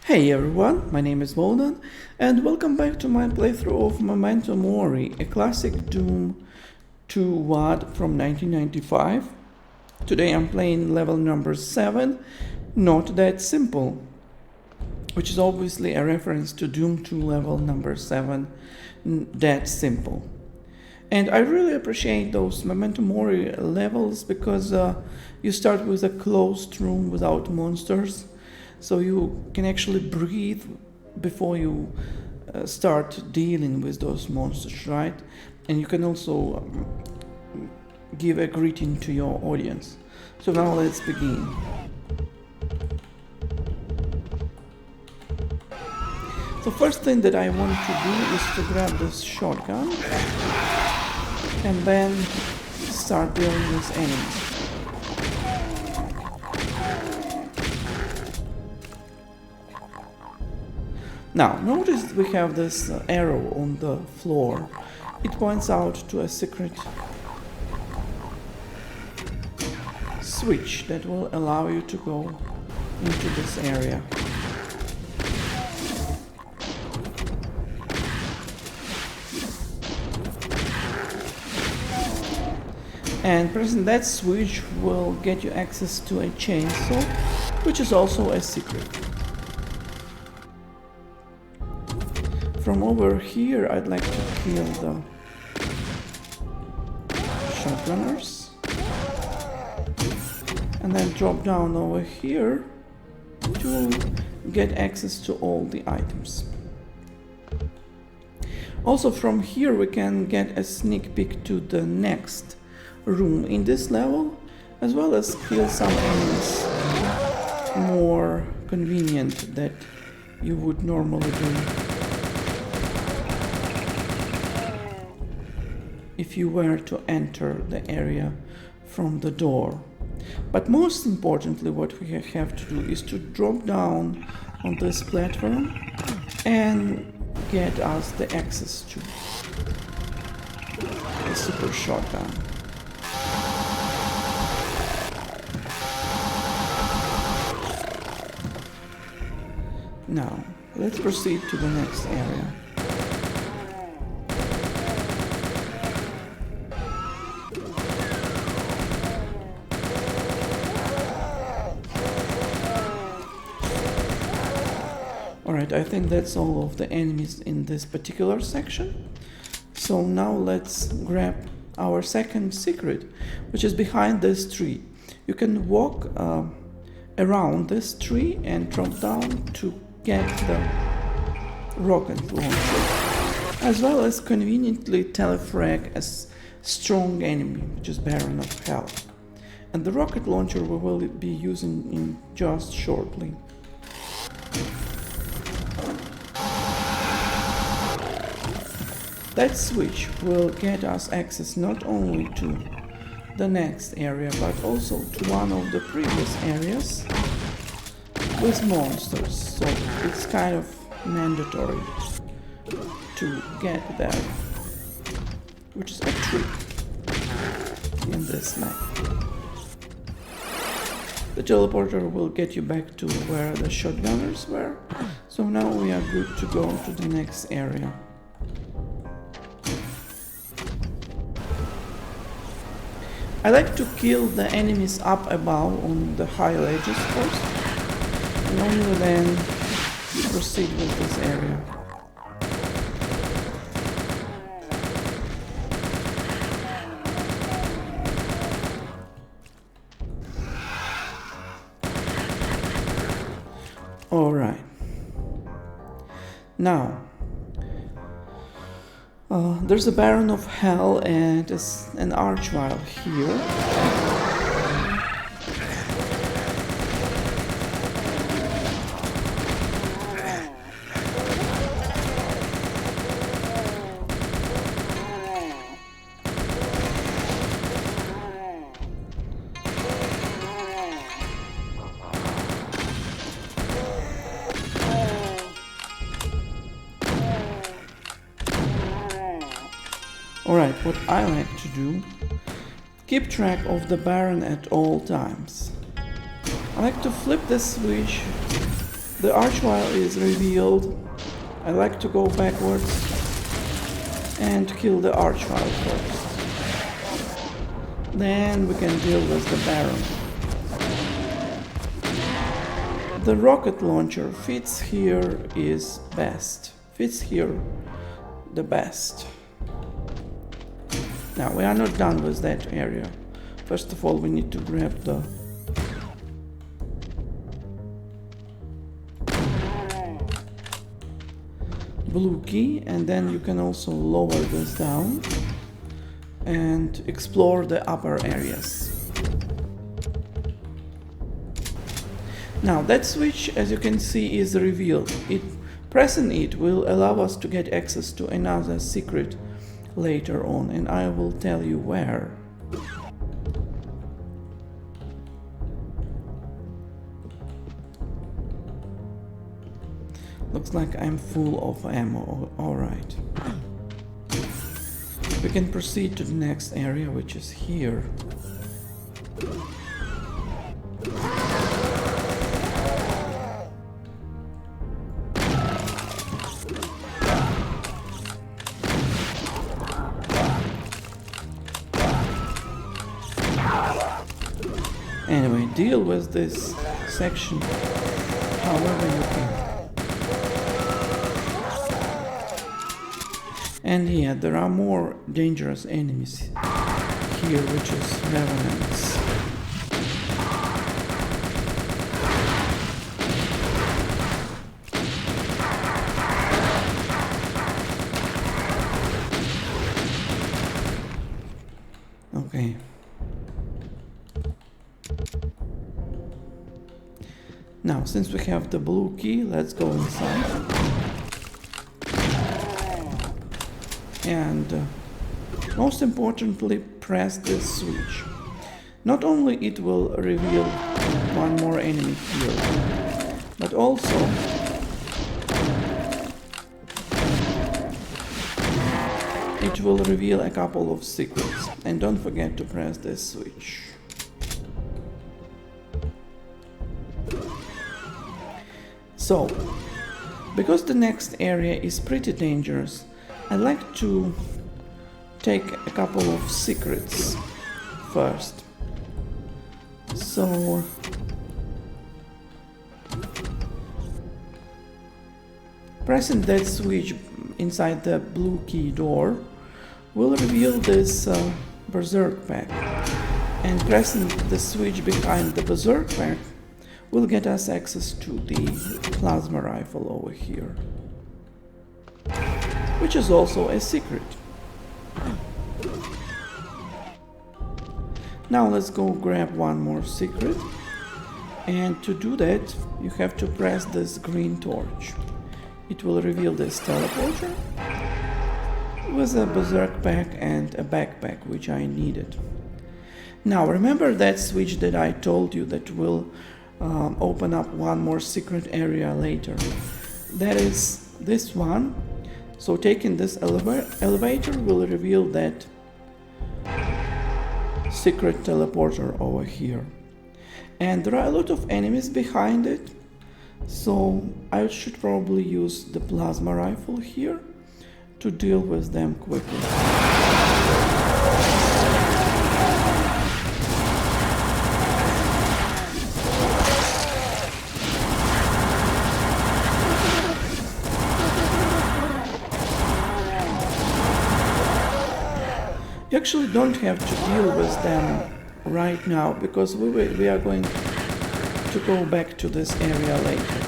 Hey everyone, my name is Moldan, and welcome back to my playthrough of Memento Mori, a classic Doom 2 WAD from 1995. Today I'm playing level number 7, Not That Simple, which is obviously a reference to Doom 2 level number 7, That Simple. And I really appreciate those Memento Mori levels because you start with a closed room without monsters. So you can actually breathe before you start dealing with those monsters, right? And you can also give a greeting to your audience. So now let's begin. So first thing that I want to do is to grab this shotgun and then start dealing with enemies. Now, notice we have this arrow on the floor. It points out to a secret switch that will allow you to go into this area. And pressing that switch will get you access to a chainsaw, which is also a secret. From over here, I'd like to kill the shotgunners and then drop down over here to get access to all the items. Also from here we can get a sneak peek to the next room in this level, as well as kill some enemies more convenient that you would normally do if you were to enter the area from the door. But most importantly, what we have to do is to drop down on this platform and get us the access to the super shotgun. Now, let's proceed to the next area. Alright, I think that's all of the enemies in this particular section. So now let's grab our second secret, which is behind this tree. You can walk around this tree and drop down to get the rocket launcher, as well as conveniently telefrag a strong enemy, which is Baron of Hell. And the rocket launcher we will be using in just shortly. That switch will get us access not only to the next area, but also to one of the previous areas with monsters. So it's kind of mandatory to get there, which is a trick in this map. The teleporter will get you back to where the shotgunners were. So now we are good to go to the next area. I like to kill the enemies up above on the high ledges first, and only then proceed with this area. Alright. Now, there's a Baron of Hell and an Archvile here. Alright, what I like to do, keep track of the Baron at all times. I like to flip the switch the archvile is revealed, I like to go backwards and kill the archvile first. Then we can deal with the Baron. The rocket launcher fits here is best. Fits here the best. Now we are not done with that area. First of all, we need to grab the blue key, and then you can also lower this down and explore the upper areas. Now that switch, as you can see, is revealed. Pressing it will allow us to get access to another secret later on, and I will tell you where. Looks like I'm full of ammo. Alright. We can proceed to the next area, which is here. Anyway, deal with this section however you can. And yeah, there are more dangerous enemies here, which is revenants. Okay. Now, since we have the blue key, let's go inside. And most importantly, press this switch. Not only it will reveal one more enemy here, but also it will reveal a couple of secrets. And don't forget to press this switch. So, because the next area is pretty dangerous, I'd like to take a couple of secrets first. So pressing that switch inside the blue key door will reveal this berserk pack, and pressing the switch behind the berserk pack will get us access to the plasma rifle over here, which is also a secret. Now let's go grab one more secret, and to do that you have to press this green torch. It will reveal this teleporter with a berserk pack and a backpack, which I needed. Now remember that switch that I told you that will open up one more secret area later. That is this one. So taking this elevator will reveal that secret teleporter over here. And there are a lot of enemies behind it, so I should probably use the plasma rifle here to deal with them quickly. You actually don't have to deal with them right now, because we are going to go back to this area later.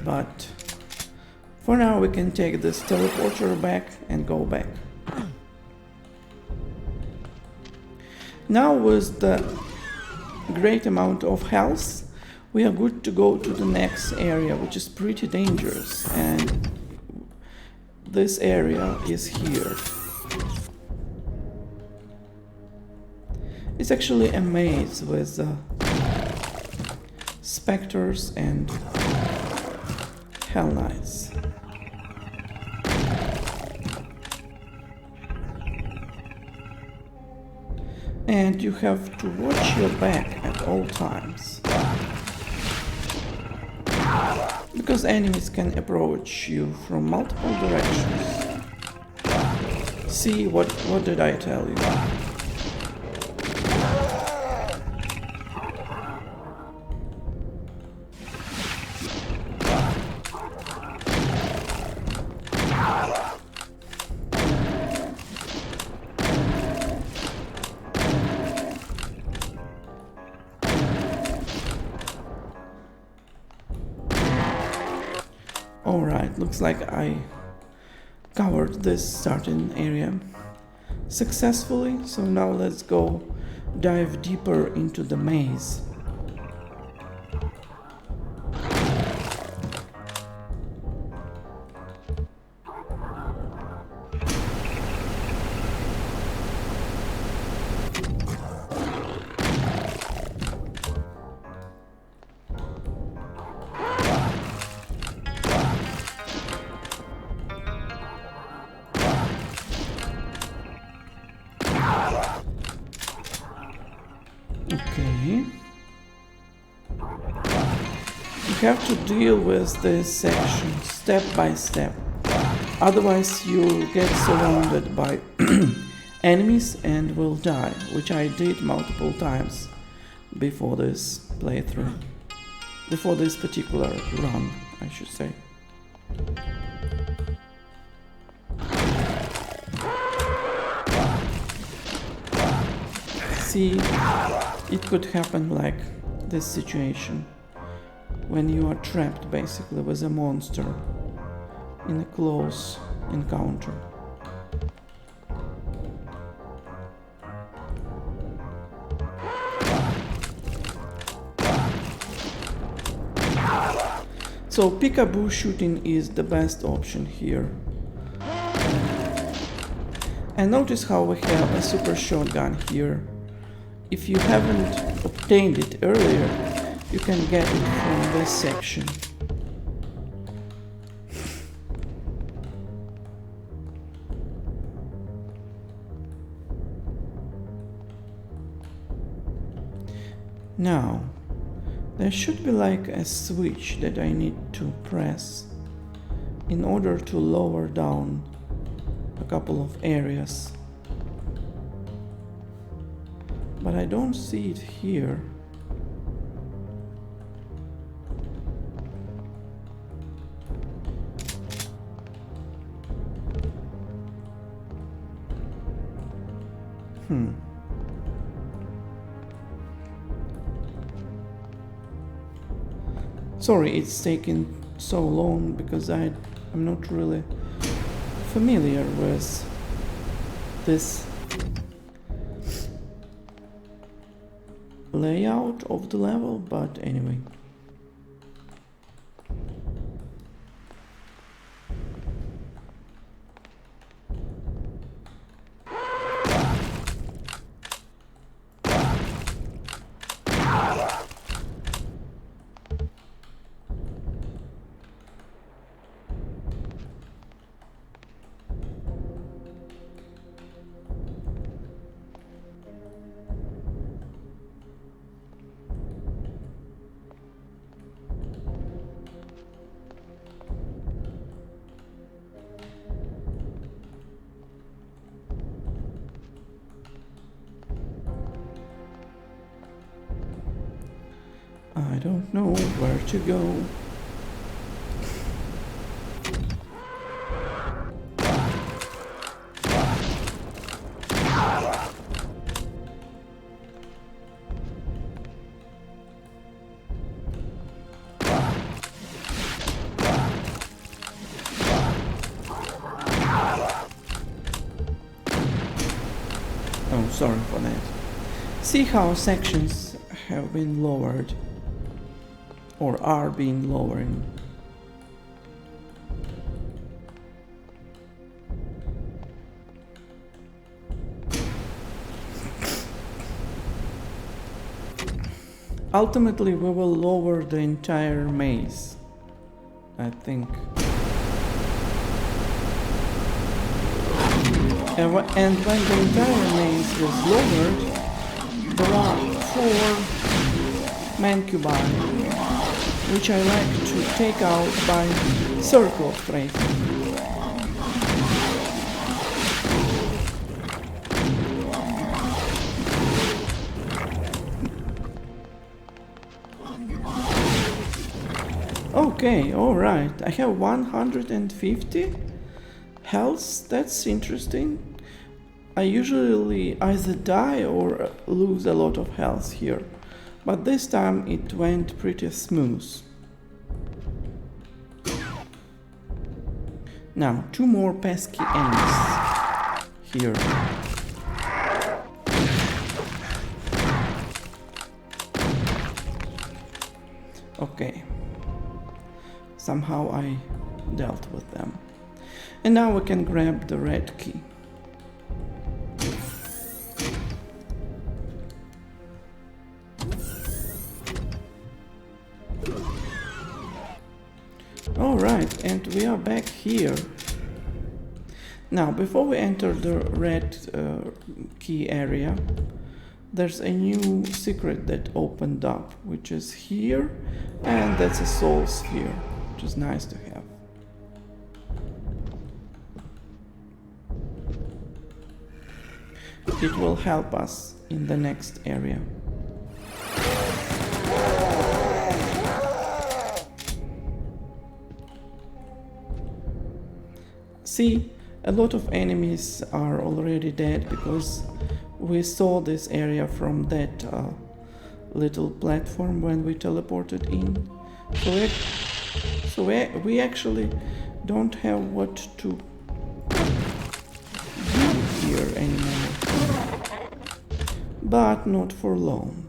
But for now we can take this teleporter back and go back. Now with the great amount of health, we are good to go to the next area, which is pretty dangerous, and this area is here. It's actually a maze with specters and hell knights. And you have to watch your back at all times. because enemies can approach you from multiple directions. See, what did I tell you? Alright, looks like I covered this starting area successfully, so now let's go dive deeper into the maze. Okay. You have to deal with this section step by step. Otherwise you'll get surrounded by enemies and will die, which I did multiple times before this playthrough. Before this particular run, I should say. See, it could happen like this situation, when you are trapped basically with a monster in a close encounter. So peekaboo shooting is the best option here. And notice how we have a super shotgun here. If you haven't obtained it earlier, you can get it from this section. Now, there should be like a switch that I need to press in order to lower down a couple of areas. But I don't see it here. Sorry, it's taking so long because I'm not really familiar with this layout of the level, but anyway. I don't know where to go. Oh, sorry for that. See how sections have been lowered, or are being lowered. Ultimately, we will lower the entire maze, I think. And when the entire maze is lowered, there are 4 mancubi which I like to take out by circle of tracing. Okay, alright, I have 150 health, that's interesting. I usually either die or lose a lot of health here, but this time it went pretty smooth. Now, 2 more pesky enemies here. Okay. Somehow I dealt with them. And now we can grab the red key. Alright, and we are back here. Now, before we enter the red key area, there's a new secret that opened up, which is here, and that's a soul sphere, which is nice to have. It will help us in the next area. See, a lot of enemies are already dead because we saw this area from that little platform when we teleported in. So we actually don't have what to do here anymore. But not for long.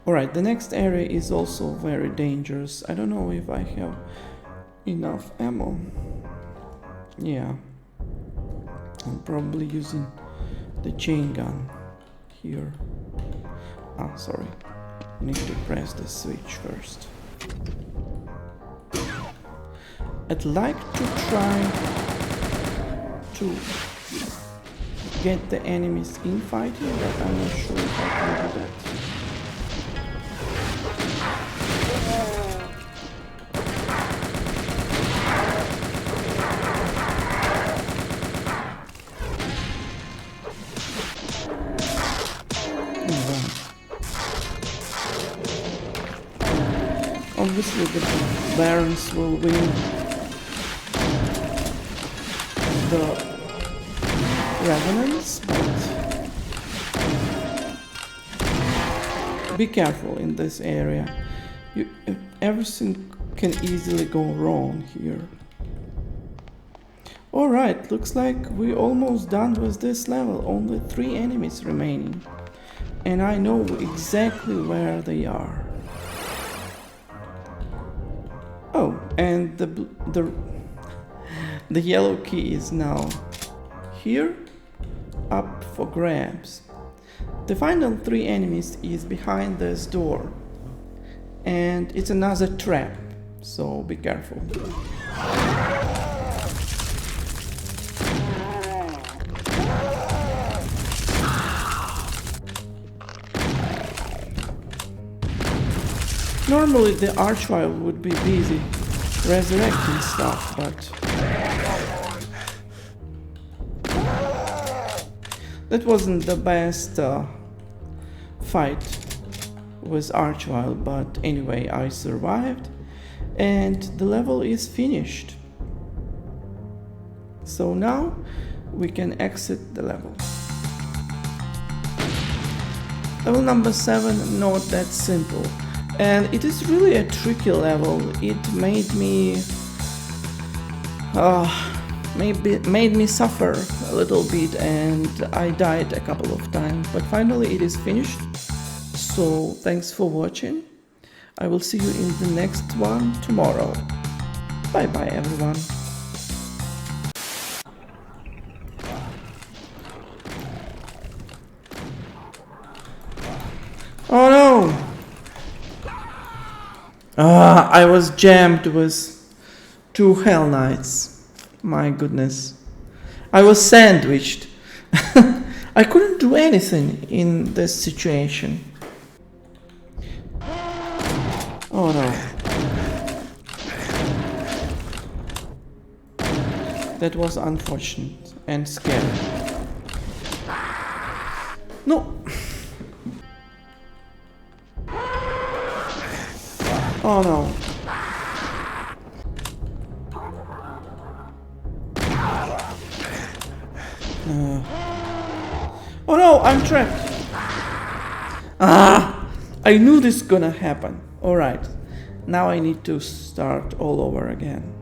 Alright, the next area is also very dangerous. I don't know if I have enough ammo. Yeah. I'm probably using the chain gun here. Ah, sorry. I need to press the switch first. I'd like to try to get the enemies in fighting, but I'm not sure if I can do that. Obviously the barons will win the revenants, but be careful in this area. Everything can easily go wrong here. Alright, looks like we're almost done with this level. Only 3 enemies remaining. And I know exactly where they are. Oh, and the yellow key is now here, up for grabs. The final 3 enemies is behind this door, and it's another trap, so be careful. Normally the archvile would be busy resurrecting stuff, but that wasn't the best fight with archvile, but anyway, I survived and the level is finished. So now we can exit the level. Level number 7, not that simple. And it is really a tricky level. It made me suffer a little bit, and I died a couple of times, but finally it is finished. So thanks for watching. I will see you in the next one tomorrow. Bye bye everyone. Oh no! I was jammed with Two Hell Knights. My goodness. I was sandwiched. I couldn't do anything in this situation. Oh no. That was unfortunate and scary. No. Oh no. Oh no, I'm trapped. Ah, I knew this gonna happen. Alright, now I need to start all over again.